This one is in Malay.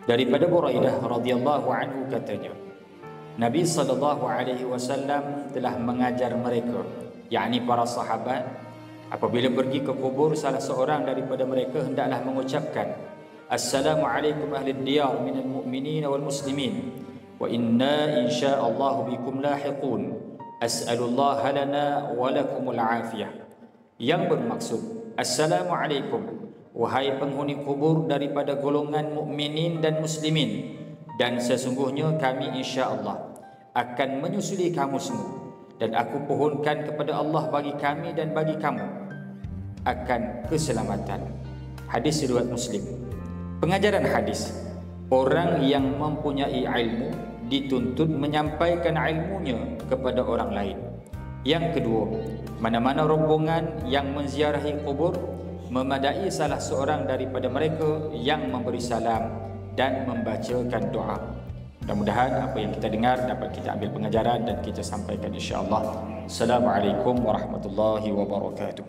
Daripada Buraidah radhiyallahu anhu katanya, Nabi SAW telah mengajar mereka, yakni para sahabat, apabila pergi ke kubur salah seorang daripada mereka hendaklah mengucapkan Assalamualaikum ahli diyar minal mu'minin wal muslimin wa inna insya'allahu bikum lahiqun as'alullah lana wa lakumul afiyah, yang bermaksud Assalamualaikum wahai penghuni kubur daripada golongan mukminin dan muslimin, dan sesungguhnya kami insya-Allah akan menyusuli kamu semua, dan aku pohonkan kepada Allah bagi kami dan bagi kamu akan keselamatan. Hadis riwayat Muslim. Pengajaran hadis: orang yang mempunyai ilmu dituntut menyampaikan ilmunya kepada orang lain. Yang kedua, mana-mana rombongan yang menziarahi kubur, memadai salah seorang daripada mereka yang memberi salam dan membacakan doa. Mudah-mudahan apa yang kita dengar dapat kita ambil pengajaran dan kita sampaikan insya-Allah. Assalamualaikum warahmatullahi wabarakatuh.